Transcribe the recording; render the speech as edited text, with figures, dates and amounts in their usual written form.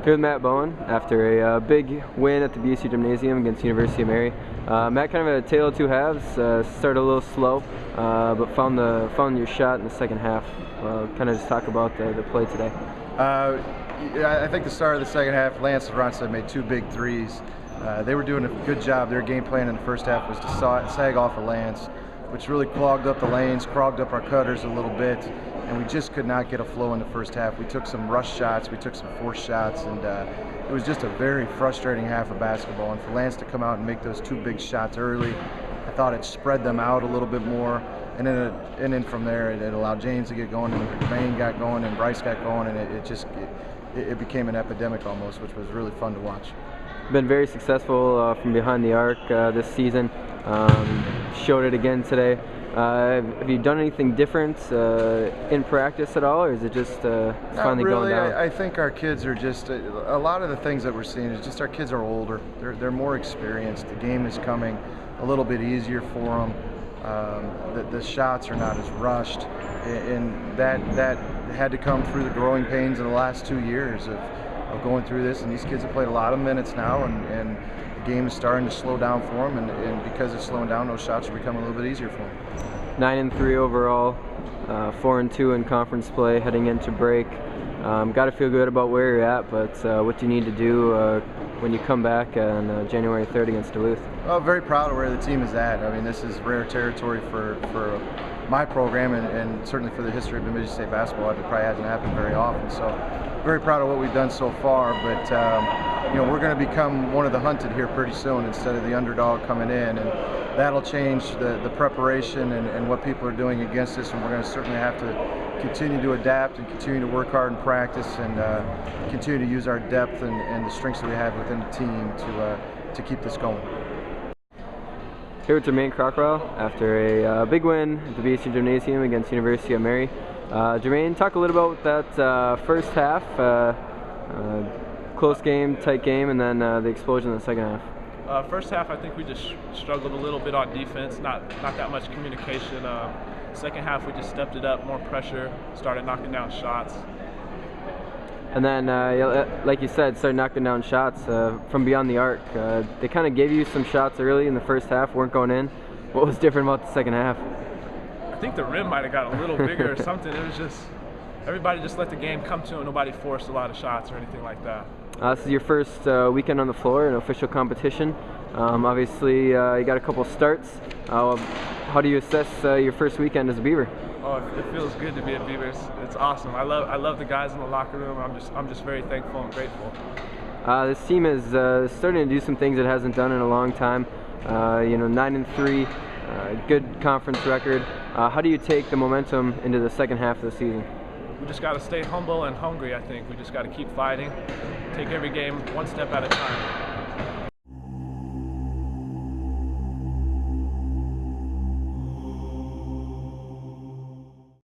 Here with Matt Bowen after a big win at the BSU Gymnasium against University of Mary. Matt, kind of a tale of two halves. Started a little slow, but found your shot in the second half. Kind of just talk about the play today. I think the start of the second half, Lance and Ronstadt made two big threes. They were doing a good job. Their game plan in the first half was to sag off of Lance, which really clogged up the lanes, clogged up our cutters a little bit, and we just could not get a flow in the first half. We took some rush shots, we took some forced shots, and it was just a very frustrating half of basketball. And for Lance to come out and make those two big shots early, I thought it spread them out a little bit more, and then from there it allowed James to get going, and Dermaine got going, and Bryce got going, and it became an epidemic almost, which was really fun to watch. Been very successful from behind the arc this season. Showed it again today. Have you done anything different in practice at all, or is it just finally going down? I think our kids are just a lot of the things that we're seeing is just our kids are older. They're more experienced. The game is coming a little bit easier for them. The shots are not as rushed, and that had to come through the growing pains of the last 2 years of going through this. And these kids have played a lot of minutes now, and the game is starting to slow down for them, and because it's slowing down, those shots are becoming a little bit easier for them. 9-3 overall, 4-2 in conference play heading into break. Got to feel good about where you're at, but what do you need to do when you come back on January 3rd against Duluth? Well, very proud of where the team is at. I mean, this is rare territory for my program, and certainly for the history of Bemidji State basketball. It probably hasn't happened very often. So, very proud of what we've done so far. But you know, we're going to become one of the hunted here pretty soon instead of the underdog coming in, and that'll change the preparation and what people are doing against us. And we're going to certainly have to continue to adapt and continue to work hard in practice, and continue to use our depth and the strengths that we have within the team to keep this going. Here with Dermaine Crockrell after a big win at the BSU Gymnasium against University of Mary. Dermaine, talk a little about that first half, close game, tight game, and then the explosion in the second half. First half, I think we just struggled a little bit on defense, not that much communication. Second half, we just stepped it up, more pressure, started knocking down shots. And then, like you said, started knocking down shots from beyond the arc. They kind of gave you some shots early in the first half, weren't going in. What was different about the second half? I think the rim might have got a little bigger or something. It was just, everybody just let the game come to them. Nobody forced a lot of shots or anything like that. This is your first weekend on the floor in official competition. Obviously, you got a couple starts. How do you assess your first weekend as a Beaver? Oh, it feels good to be a Beavers. It's awesome. I love the guys in the locker room. I'm just very thankful and grateful. This team is starting to do some things it hasn't done in a long time. You know, 9-3, good conference record. How do you take the momentum into the second half of the season? We just got to stay humble and hungry, I think. We just got to keep fighting, take every game one step at a time.